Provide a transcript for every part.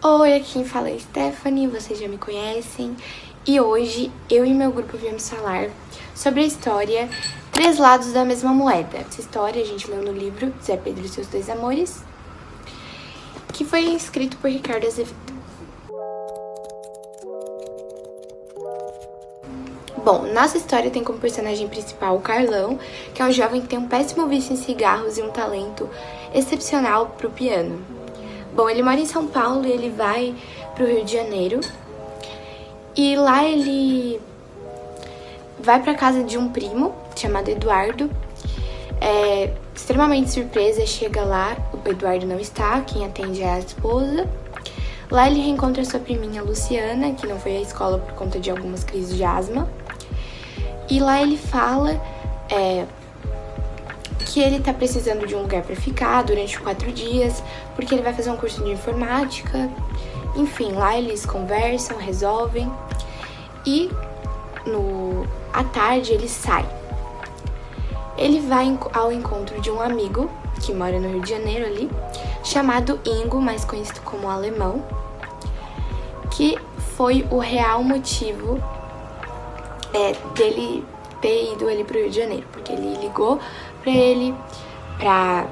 Oi, aqui quem fala é Stephanie, vocês já me conhecem. E hoje eu e meu grupo viemos falar sobre a história Três Lados da Mesma Moeda. Essa história a gente leu no livro Zé Pedro e seus Dois Amores, que foi escrito por Ricardo Azevedo. Bom, nossa história tem como personagem principal o Carlão, que é um jovem que tem um péssimo vício em cigarros e um talento excepcional pro piano. Bom, ele mora em São Paulo e ele vai pro Rio de Janeiro. E lá ele vai pra casa de um primo chamado Eduardo. Extremamente surpresa, chega lá, o Eduardo não está, quem atende é a esposa. Lá ele reencontra sua priminha Luciana, que não foi à escola por conta de algumas crises de asma. E lá ele fala que ele tá precisando de um lugar pra ficar durante 4 dias, porque ele vai fazer um curso de informática. Enfim, lá eles conversam, resolvem. E à tarde ele sai. Ele vai ao encontro de um amigo que mora no Rio de Janeiro ali, chamado Ingo, mais conhecido como Alemão, que foi o real motivo dele ter ido ali pro Rio de Janeiro, porque ele ligou pra ele pra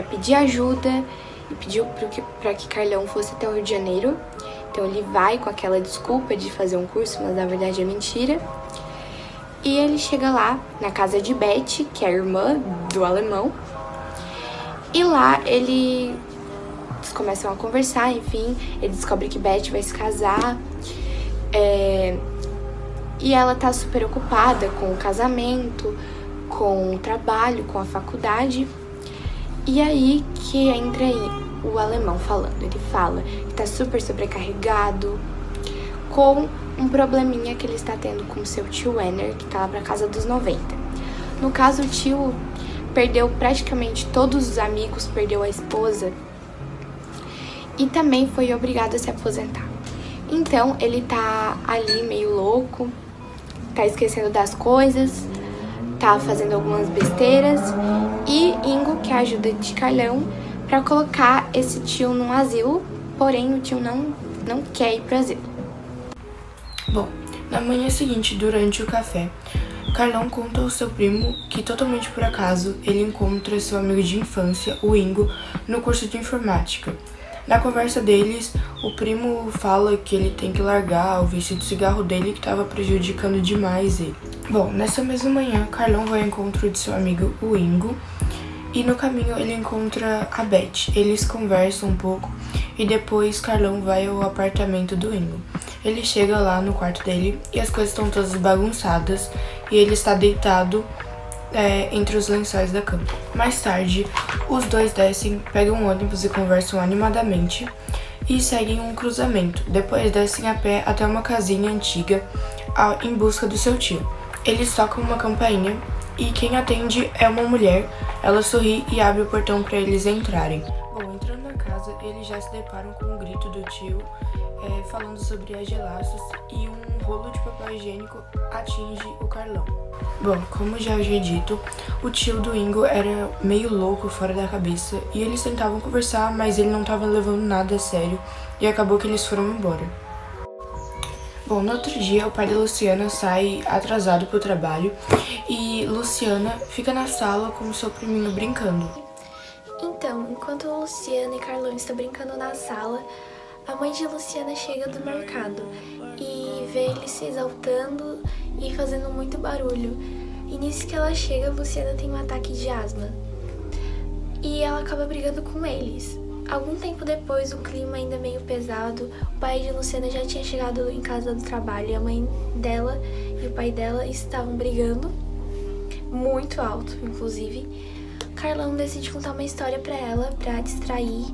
pedir ajuda e pediu pra que Carlão fosse até o Rio de Janeiro. Então ele vai com aquela desculpa de fazer um curso, mas na verdade é mentira. E ele chega lá na casa de Beth, que é a irmã do Alemão. E lá eles começam a conversar, enfim. Ele descobre que Beth vai se casar. E ela tá super ocupada com o casamento, com o trabalho, com a faculdade. E aí que entra aí o Alemão falando. Ele fala que tá super sobrecarregado com um probleminha que ele está tendo com seu tio Werner, que tá lá pra casa dos 90. No caso, o tio perdeu praticamente todos os amigos, perdeu a esposa e também foi obrigado a se aposentar. Então, ele tá ali meio louco, tá esquecendo das coisas, tá fazendo algumas besteiras, e Ingo quer a ajuda de Carlão pra colocar esse tio num asilo, porém o tio não quer ir pro asilo. Bom, na manhã seguinte, durante o café, Carlão conta ao seu primo que, totalmente por acaso, ele encontra seu amigo de infância, o Ingo, no curso de informática. Na conversa deles, o primo fala que ele tem que largar o vício de cigarro dele, que estava prejudicando demais ele. Bom, nessa mesma manhã, Carlão vai ao encontro de seu amigo, o Ingo, e no caminho ele encontra a Beth. Eles conversam um pouco e depois Carlão vai ao apartamento do Ingo. Ele chega lá no quarto dele e as coisas estão todas bagunçadas e ele está deitado entre os lençóis da cama. Mais tarde, os dois descem, pegam um ônibus e conversam animadamente e seguem um cruzamento. Depois descem a pé até uma casinha antiga em busca do seu tio. Eles tocam uma campainha e quem atende é uma mulher. Ela sorri e abre o portão para eles entrarem. Bom, entrando na casa, eles já se deparam com o grito do tio falando sobre agelaços e um rolo de papel higiênico atinge o Carlão. Bom, como já havia dito, o tio do Ingo era meio louco, fora da cabeça, e eles tentavam conversar, mas ele não estava levando nada a sério e acabou que eles foram embora. Bom, no outro dia, o pai da Luciana sai atrasado pro trabalho e Luciana fica na sala com seu priminho brincando. Então, enquanto Luciana e Carlão estão brincando na sala, a mãe de Luciana chega do mercado e vê eles se exaltando e fazendo muito barulho. E nisso que ela chega, Luciana tem um ataque de asma e ela acaba brigando com eles. Algum tempo depois, o clima ainda meio pesado, o pai de Luciana já tinha chegado em casa do trabalho e a mãe dela e o pai dela estavam brigando, muito alto, inclusive. Carlão decide contar uma história pra ela, pra distrair,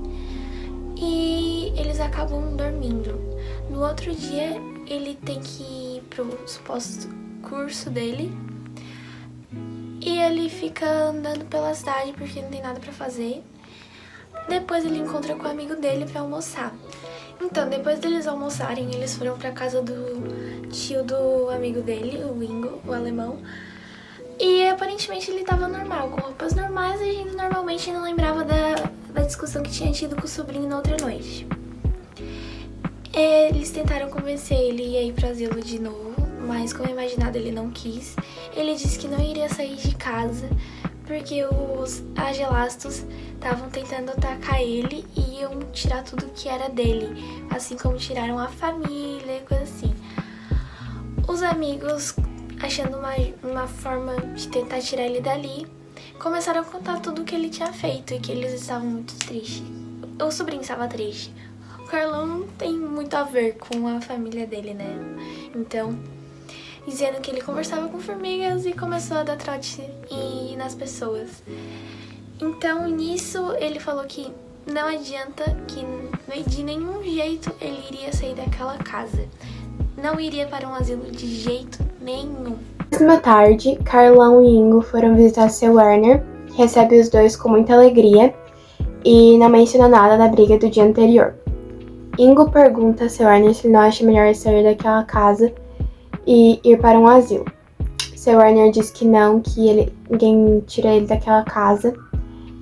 e eles acabam dormindo. No outro dia, ele tem que ir pro suposto curso dele, e ele fica andando pela cidade porque não tem nada pra fazer. Depois ele encontra com o amigo dele pra almoçar. Então, depois deles almoçarem, eles foram pra casa do tio do amigo dele, o Ingo, o alemão. E aparentemente ele tava normal, com roupas normais, agindo normalmente, e não lembrava da discussão que tinha tido com o sobrinho na outra noite. Eles tentaram convencer ele a ir pro asilo de novo, mas como imaginado ele não quis. Ele disse que não iria sair de casa porque os agelastos estavam tentando atacar ele e iam tirar tudo que era dele, assim como tiraram a família e coisa assim. Os amigos, achando uma forma de tentar tirar ele dali, começaram a contar tudo o que ele tinha feito e que eles estavam muito tristes. O sobrinho estava triste. O Carlão não tem muito a ver com a família dele, né? Então, dizendo que ele conversava com formigas e começou a dar trote nas pessoas. Então, nisso, ele falou que não adianta, que de nenhum jeito ele iria sair daquela casa. Não iria para um asilo de jeito nenhum. Na mesma tarde, Carlão e Ingo foram visitar seu Werner, que recebe os dois com muita alegria e não menciona nada da briga do dia anterior. Ingo pergunta a seu Werner se ele não acha melhor sair daquela casa e ir para um asilo. Seu Werner diz que não, que ninguém tira ele daquela casa.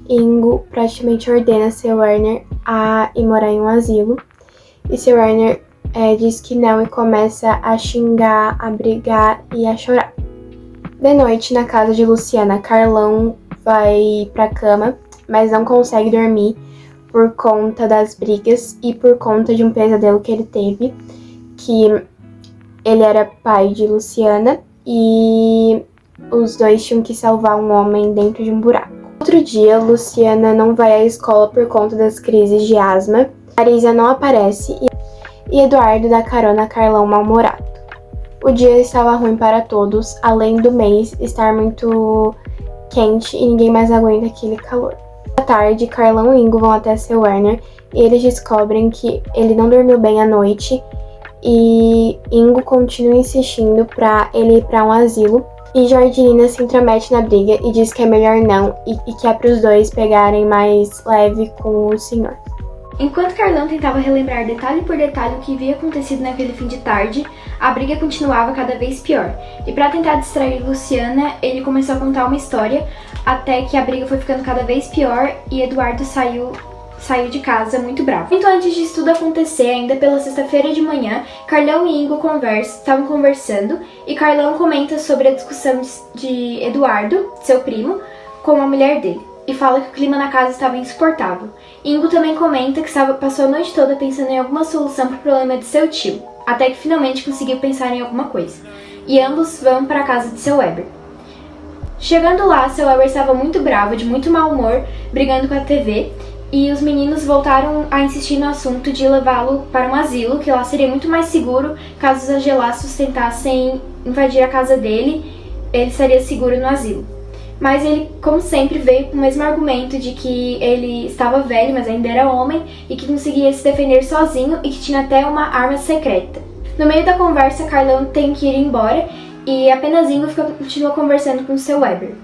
Ingo praticamente ordena seu Werner a ir morar em um asilo. E seu Werner diz que não e começa a xingar, a brigar e a chorar. De noite, na casa de Luciana, Carlão vai pra cama, mas não consegue dormir por conta das brigas e por conta de um pesadelo que ele teve, que ele era pai de Luciana e os dois tinham que salvar um homem dentro de um buraco. Outro dia, Luciana não vai à escola por conta das crises de asma, Marisa não aparece e Eduardo dá carona a Carlão mal-humorado. O dia estava ruim para todos, além do mês estar muito quente e ninguém mais aguenta aquele calor. À tarde, Carlão e Ingo vão até seu Werner e eles descobrem que ele não dormiu bem à noite e Ingo continua insistindo para ele ir para um asilo e Jordinina se intromete na briga e diz que é melhor não e que é para os dois pegarem mais leve com o senhor. Enquanto Carlão tentava relembrar detalhe por detalhe o que havia acontecido naquele fim de tarde, a briga continuava cada vez pior. E para tentar distrair Luciana, ele começou a contar uma história até que a briga foi ficando cada vez pior e Eduardo saiu de casa muito bravo. Muito antes disso tudo acontecer, ainda pela sexta-feira de manhã, Carlão e Ingo estavam conversando e Carlão comenta sobre a discussão de Eduardo, seu primo, com a mulher dele. E fala que o clima na casa estava insuportável. Ingo também comenta que passou a noite toda pensando em alguma solução para o problema de seu tio, até que finalmente conseguiu pensar em alguma coisa. E ambos vão para a casa de seu Weber. Chegando lá, seu Weber estava muito bravo, de muito mau humor, brigando com a TV, e os meninos voltaram a insistir no assunto de levá-lo para um asilo, que lá seria muito mais seguro caso os agelastos tentassem invadir a casa dele, ele estaria seguro no asilo. Mas ele, como sempre, veio com o mesmo argumento de que ele estava velho, mas ainda era homem, e que conseguia se defender sozinho e que tinha até uma arma secreta. No meio da conversa, Carlão tem que ir embora e apenas Ingo continua conversando com seu Weber,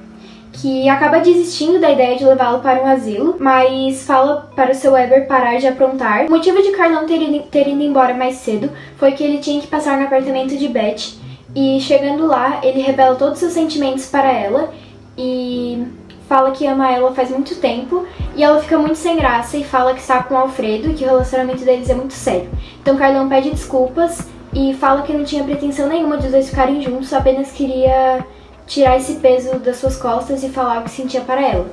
que acaba desistindo da ideia de levá-lo para um asilo, mas fala para o seu Weber parar de aprontar. O motivo de Carlão ter ido embora mais cedo foi que ele tinha que passar no apartamento de Beth, e chegando lá, ele revela todos os seus sentimentos para ela, e fala que ama ela faz muito tempo, e ela fica muito sem graça e fala que está com o Alfredo e que o relacionamento deles é muito sério. Então Carlão pede desculpas e fala que não tinha pretensão nenhuma de os dois ficarem juntos, apenas queria tirar esse peso das suas costas e falar o que sentia para ela.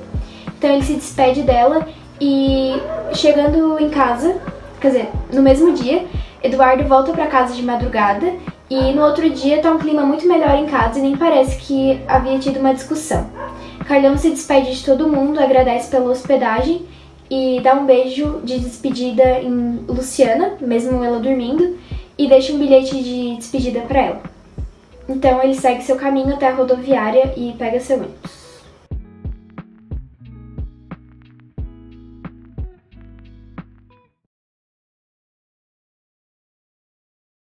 Então ele se despede dela e chegando em casa, quer dizer, no mesmo dia, Eduardo volta para casa de madrugada. E no outro dia tá um clima muito melhor em casa e nem parece que havia tido uma discussão. Carlão se despede de todo mundo, agradece pela hospedagem e dá um beijo de despedida em Luciana, mesmo ela dormindo, e deixa um bilhete de despedida para ela. Então ele segue seu caminho até a rodoviária e pega seu ônibus.